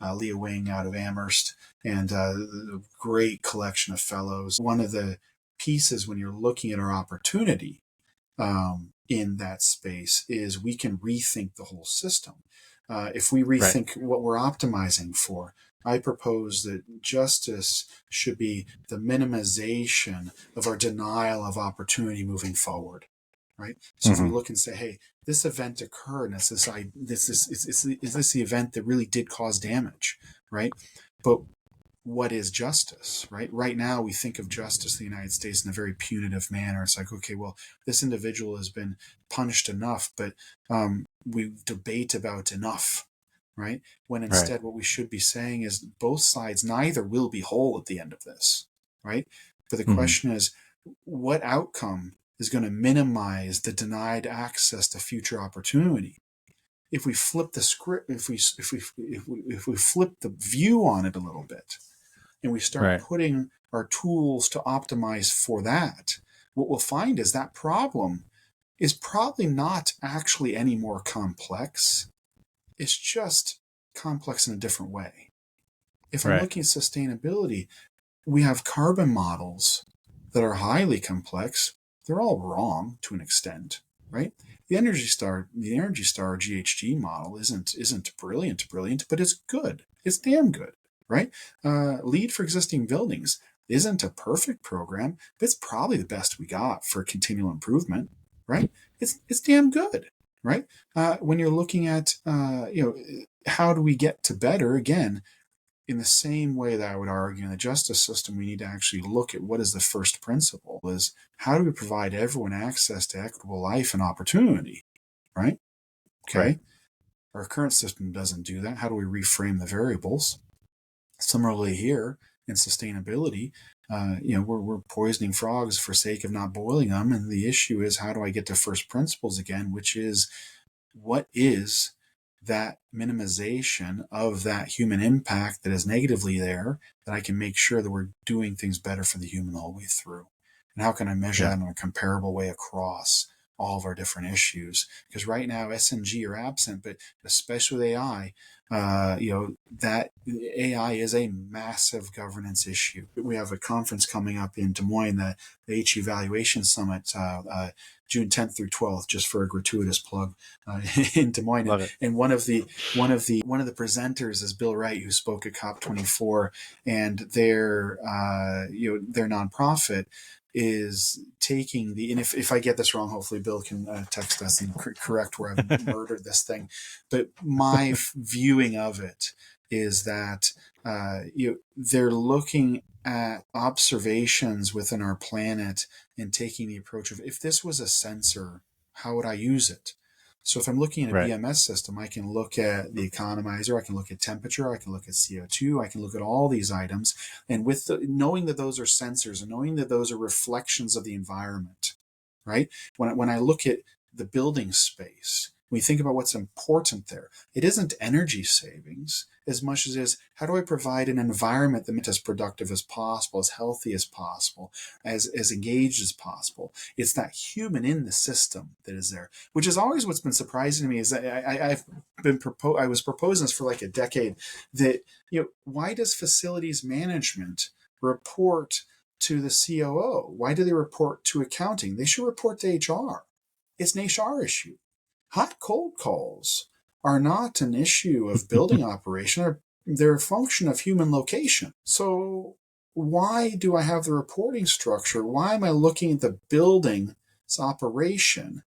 Leah Wing out of Amherst, and a great collection of fellows. One of the pieces when you're looking at our opportunity in that space is we can rethink the whole system. If we rethink what we're optimizing for, I propose that justice should be the minimization of our denial of opportunity moving forward, right? So if we look and say, hey, this event occurred, and is this the event that really did cause damage, right? But what is justice, right? Right now, we think of justice in the United States in a very punitive manner. It's like, okay, well, this individual has been punished enough, but we debate about enough, right? When instead what we should be saying is both sides, neither will be whole at the end of this, right? But the question is, what outcome is going to minimize the denied access to future opportunity? If we flip the script, if we flip the view on it a little bit, and we start putting our tools to optimize for that, what we'll find is that problem is probably not actually any more complex. It's just complex in a different way. If I'm looking at sustainability, we have carbon models that are highly complex. They're all wrong to an extent, right? The Energy Star GHG model isn't brilliant, but it's good. It's damn good, right? LEED for existing buildings isn't a perfect program, but it's probably the best we got for continual improvement, right? It's damn good, right? When you're looking at how do we get to better, again, in the same way that I would argue in the justice system, we need to actually look at what is the first principle: is how do we provide everyone access to equitable life and opportunity, right? Okay. Our current system doesn't do that. How do we reframe the variables? Similarly here in sustainability, we're poisoning frogs for sake of not boiling them. And the issue is, how do I get to first principles again, which is, what is that minimization of that human impact that is negatively there, that I can make sure that we're doing things better for the human all the way through? And how can I measure that in a comparable way across all of our different issues? Because right now S&G are absent, but especially with AI, that AI is a massive governance issue. We have a conference coming up in Des Moines, the HE Valuation Summit, June 10th through 12th, just for a gratuitous plug, in Des Moines. Love it. And one of the presenters is Bill Wright, who spoke at COP24, and their nonprofit is taking and if I get this wrong, hopefully Bill can text us and correct where I've murdered this thing. But my viewing of it is that they're looking at observations within our planet and taking the approach of, if this was a sensor, how would I use it? So if I'm looking at a Right. BMS system, I can look at the economizer, I can look at temperature, I can look at CO2, I can look at all these items. And with knowing that those are sensors and knowing that those are reflections of the environment, right? When I look at the building space, when you think about what's important there, it isn't energy savings as much as it is, how do I provide an environment that's as productive as possible, as healthy as possible, as engaged as possible? It's that human in the system that is there, which is always what's been surprising to me. Is that I was proposing this for like a decade, that why does facilities management report to the COO? Why do they report to accounting? They should report to HR. It's an HR issue. Hot cold calls are not an issue of building operation. They're a function of human location. So why do I have the reporting structure? Why am I looking at the building's operation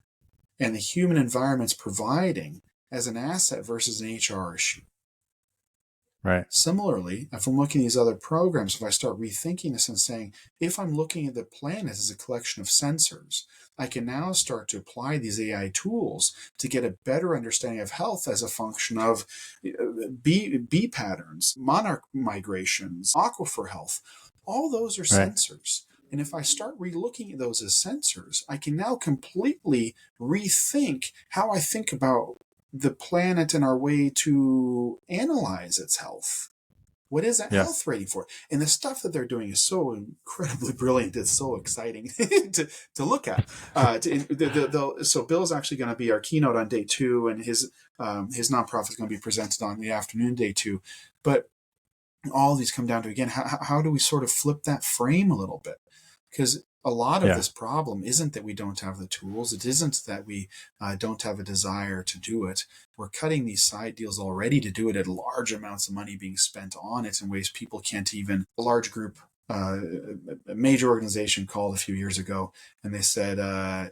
and the human environment's providing as an asset versus an HR issue? Right. Similarly, if I'm looking at these other programs, if I start rethinking this and saying, if I'm looking at the planet as a collection of sensors, I can now start to apply these AI tools to get a better understanding of health as a function of bee patterns, monarch migrations, aquifer health. All those are sensors. And if I start re-looking at those as sensors, I can now completely rethink how I think about the planet and our way to analyze its health. What is that health rating for? And the stuff that they're doing is so incredibly brilliant. It's so exciting to look at. So Bill's actually going to be our keynote on day 2, and his nonprofit is going to be presented on the afternoon, day 2. But all these come down to, again, how do we sort of flip that frame a little bit? Because a lot of this problem isn't that we don't have the tools. It isn't that we don't have a desire to do it. We're cutting these side deals already to do it at large amounts of money being spent on it in ways people can't even. A large group, a major organization called a few years ago, and they said,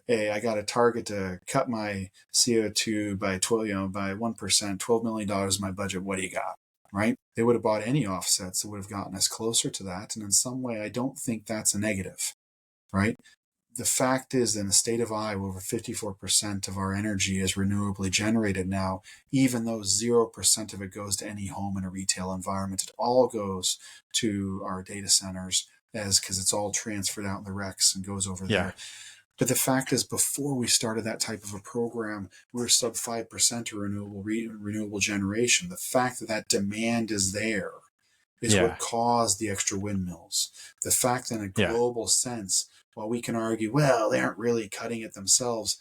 hey, I got a target to cut my CO2 by 1%, $12 million my budget. What do you got? Right? They would have bought any offsets that would have gotten us closer to that. And in some way, I don't think that's a negative. Right? The fact is, in the state of Iowa, over 54% of our energy is renewably generated now, even though 0% of it goes to any home in a retail environment. It all goes to our data centers because it's all transferred out in the RECs and goes over there. But the fact is, before we started that type of a program, we were sub 5% of renewable generation. The fact that that demand is there is what caused the extra windmills. The fact that in a global sense, while we can argue, well, they aren't really cutting it themselves,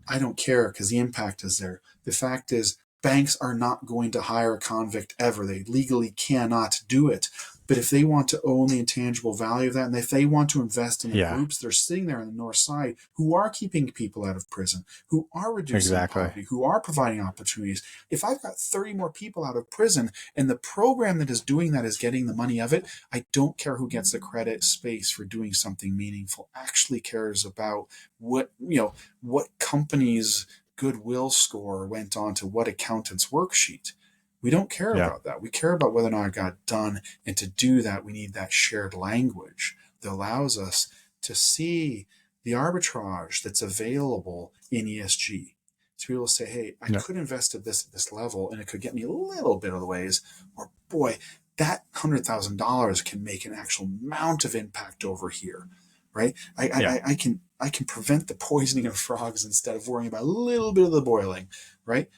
I don't care because the impact is there. The fact is, banks are not going to hire a convict ever. They legally cannot do it. But if they want to own the intangible value of that, and if they want to invest in the groups that are sitting there on the north side who are keeping people out of prison, who are reducing poverty, who are providing opportunities, if I've got 30 more people out of prison and the program that is doing that is getting the money of it, I don't care who gets the credit space for doing something meaningful. Actually cares about what company's goodwill score went on to what accountant's worksheet. We don't care about that. We care about whether or not it got done. And to do that, we need that shared language that allows us to see the arbitrage that's available in ESG. To be able to say, hey, I could invest at this level and it could get me a little bit of the ways, or boy, that $100,000 can make an actual amount of impact over here, right? I can prevent the poisoning of frogs instead of worrying about a little bit of the boiling, right?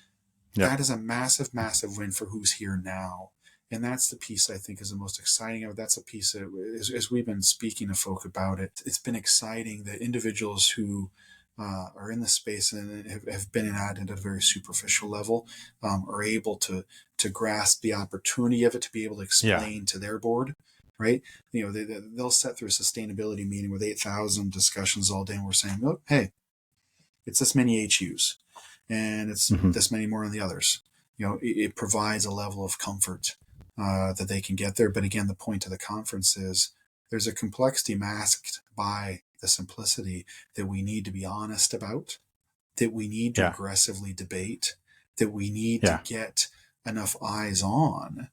That is a massive, massive win for who's here now. And that's the piece I think is the most exciting of it. That's a piece that, as we've been speaking to folk about it, it's been exciting that individuals who are in the space and have been in it at a very superficial level are able to grasp the opportunity of it, to be able to explain to their board. Right? They'll set through a sustainability meeting with 8,000 discussions all day, and we're saying, oh, hey, it's this many HUs. And it's this many more on the others. It provides a level of comfort that they can get there. But again, the point of the conference is there's a complexity masked by the simplicity that we need to be honest about, that we need to aggressively debate, that we need to get enough eyes on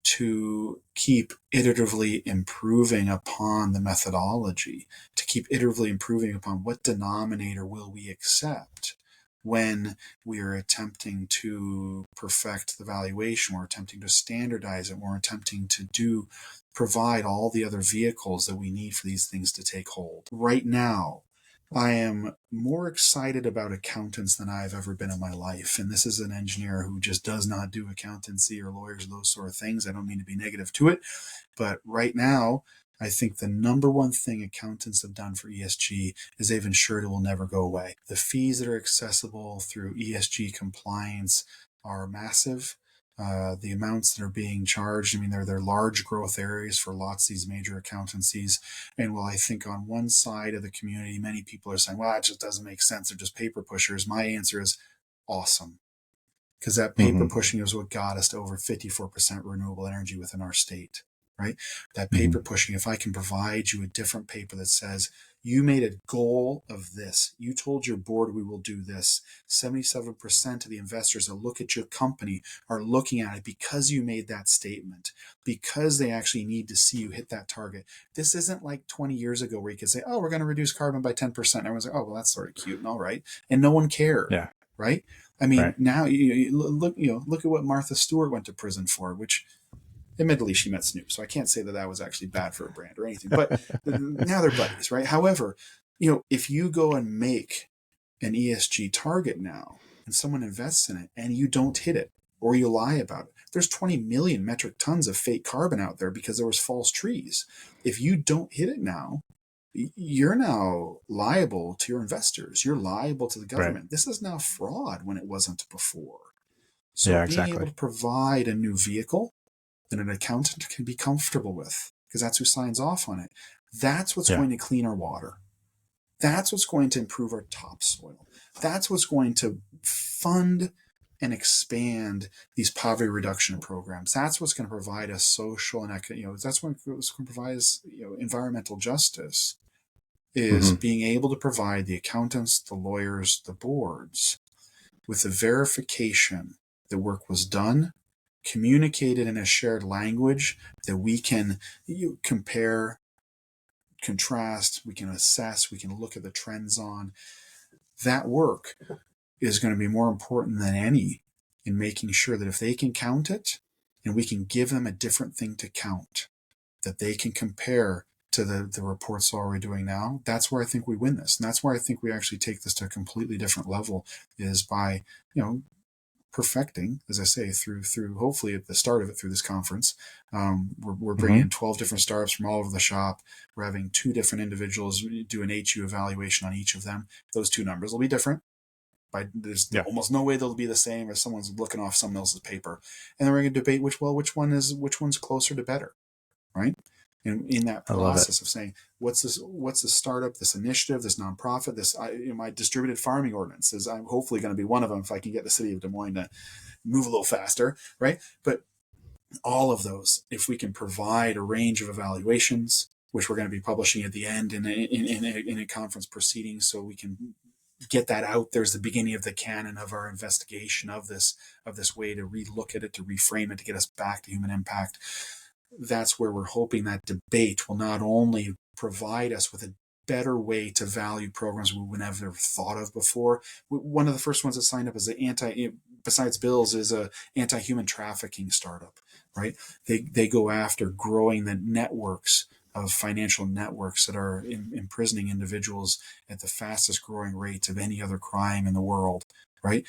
to keep iteratively improving upon the methodology, to keep iteratively improving upon what denominator will we accept when we are attempting to perfect the valuation, we're attempting to standardize it, we're attempting to provide all the other vehicles that we need for these things to take hold. Right now, I am more excited about accountants than I've ever been in my life. And this is an engineer who just does not do accountancy or lawyers, those sort of things. I don't mean to be negative to it. But right now, I think the number one thing accountants have done for ESG is they've ensured it will never go away. The fees that are accessible through ESG compliance are massive. The amounts that are being charged, I mean, they're large growth areas for lots of these major accountancies. And while I think on one side of the community, many people are saying, well, it just doesn't make sense. They're just paper pushers. My answer is awesome. Because that paper pushing is what got us to over 54% renewable energy within our state, right? That paper pushing, if I can provide you a different paper that says, you made a goal of this. You told your board we will do this. 77% of the investors that look at your company are looking at it because you made that statement, because they actually need to see you hit that target. This isn't like 20 years ago where you could say, oh, we're going to reduce carbon by 10%. And everyone's like, oh, well, that's sort of cute and all right. And no one cared, right? I mean, now you look at what Martha Stewart went to prison for, which admittedly she met Snoop. So I can't say that was actually bad for a brand or anything, but now they're buddies, right? However, if you go and make an ESG target now and someone invests in it and you don't hit it or you lie about it, there's 20 million metric tons of fake carbon out there because there was false trees. If you don't hit it now, you're now liable to your investors. You're liable to the government. Right. This is now fraud when it wasn't before. So being able to provide a new vehicle that an accountant can be comfortable with, because that's who signs off on it, that's what's going to clean our water. That's what's going to improve our topsoil. That's what's going to fund and expand these poverty reduction programs. That's what's going to provide us social and that's what's going to provide us environmental justice. Is being able to provide the accountants, the lawyers, the boards with the verification that work was done, communicated in a shared language that we can compare, contrast, we can assess, we can look at the trends on. That work is going to be more important than any in making sure that if they can count it and we can give them a different thing to count, that they can compare to the reports already doing now, that's where I think we win this. And that's where I think we actually take this to a completely different level, is by, perfecting, as I say, through hopefully at the start of it through this conference. We're bringing in 12 different startups from all over the shop. We're having 2 different individuals do an HU evaluation on each of them. Those 2 numbers will be different. There's almost no way they'll be the same if someone's looking off someone else's paper. And then we're going to debate which one's closer to better, right? And in that process of saying, what's this startup, this initiative, this nonprofit, my distributed farming ordinance is I'm hopefully going to be one of them if I can get the city of Des Moines to move a little faster, right? But all of those, if we can provide a range of evaluations, which we're going to be publishing at the end in a conference proceeding, so we can get that out. There's the beginning of the canon of our investigation of this way to relook at it, to reframe it, to get us back to human impact. That's where we're hoping that debate will not only provide us with a better way to value programs we would never have thought of before. One of the first ones that signed up is besides Bill's, is a anti-human trafficking startup, right? They go after growing the networks of financial networks that are imprisoning individuals at the fastest growing rates of any other crime in the world, right?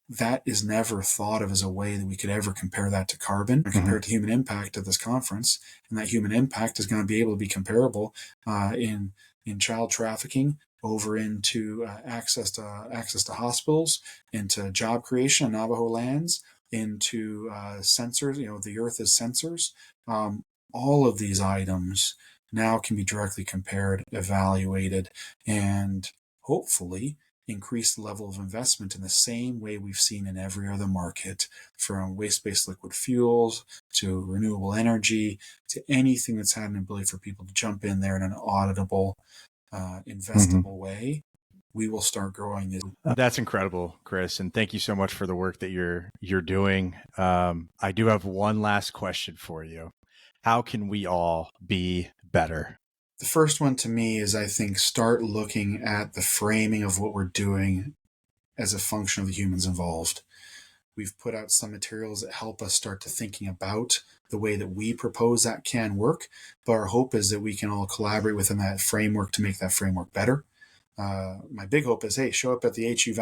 That is never thought of as a way that we could ever compare that to carbon or compare it to human impact at this conference. And that human impact is going to be able to be comparable in child trafficking over into access to hospitals, into job creation on Navajo lands, into sensors, the earth is sensors. All of these items now can be directly compared, evaluated, and hopefully increase the level of investment in the same way we've seen in every other market, from waste-based liquid fuels to renewable energy to anything that's had an ability for people to jump in there in an auditable, investable way, we will start growing this. That's incredible, Chris. And thank you so much for the work that you're doing. I do have one last question for you. How can we all be better? The first one to me is, I think, start looking at the framing of what we're doing as a function of the humans involved. We've put out some materials that help us start to thinking about the way that we propose that can work. But our hope is that we can all collaborate within that framework to make that framework better. My big hope is, hey, show up at the HU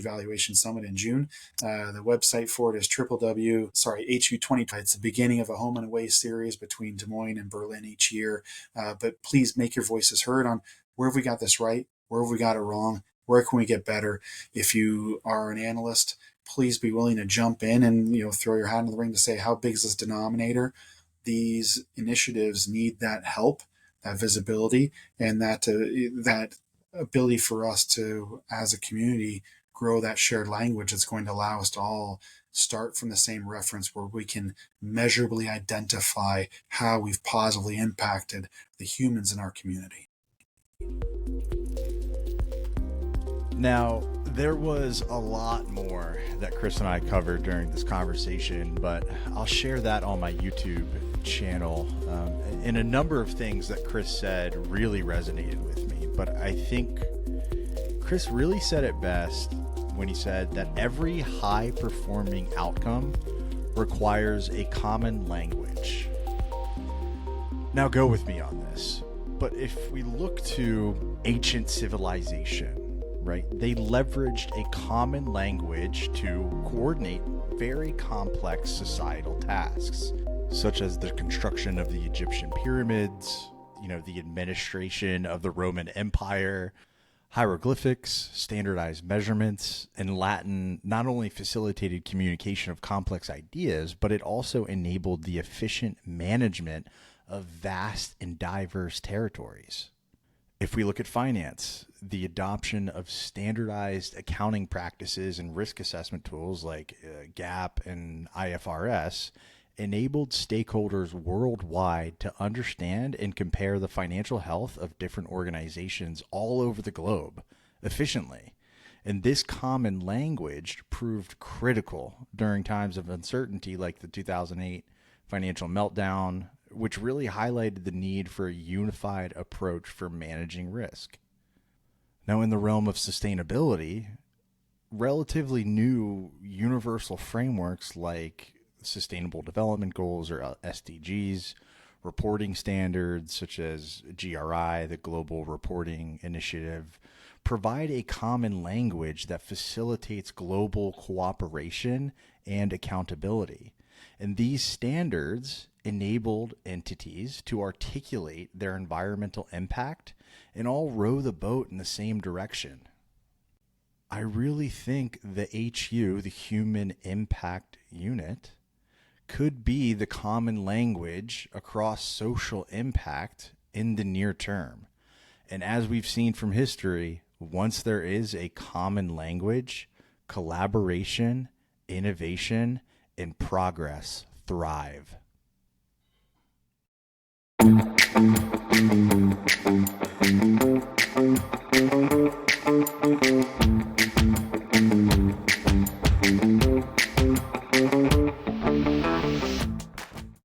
Valuation Summit in June. The website for it is HU20. It's the beginning of a home and away series between Des Moines and Berlin each year. But please make your voices heard on where have we got this right? Where have we got it wrong? Where can we get better? If you are an analyst, please be willing to jump in and throw your hat in the ring to say, how big is this denominator? These initiatives need that help, that visibility, and that ability for us to, as a community, grow that shared language that's going to allow us to all start from the same reference where we can measurably identify how we've positively impacted the humans in our community. Now, there was a lot more that Chris and I covered during this conversation, but I'll share that on my YouTube channel. And a number of things that Chris said really resonated with me, but I think Chris really said it best when he said that every high-performing outcome requires a common language. Now, go with me on this, but if we look to ancient civilization, right? They leveraged a common language to coordinate very complex societal tasks, such as the construction of the Egyptian pyramids, the administration of the Roman Empire. Hieroglyphics, standardized measurements, and Latin not only facilitated communication of complex ideas, but it also enabled the efficient management of vast and diverse territories. If we look at finance, the adoption of standardized accounting practices and risk assessment tools like GAAP and IFRS enabled stakeholders worldwide to understand and compare the financial health of different organizations all over the globe efficiently. And this common language proved critical during times of uncertainty like the 2008 financial meltdown, which really highlighted the need for a unified approach for managing risk. Now, in the realm of sustainability, relatively new universal frameworks like Sustainable Development Goals, or SDGs, reporting standards such as GRI, the Global Reporting Initiative, provide a common language that facilitates global cooperation and accountability. And these standards enabled entities to articulate their environmental impact and all row the boat in the same direction. I really think the HU, the Human Impact Unit, could be the common language across social impact in the near term. And as we've seen from history, once there is a common language, collaboration, innovation, and progress thrive.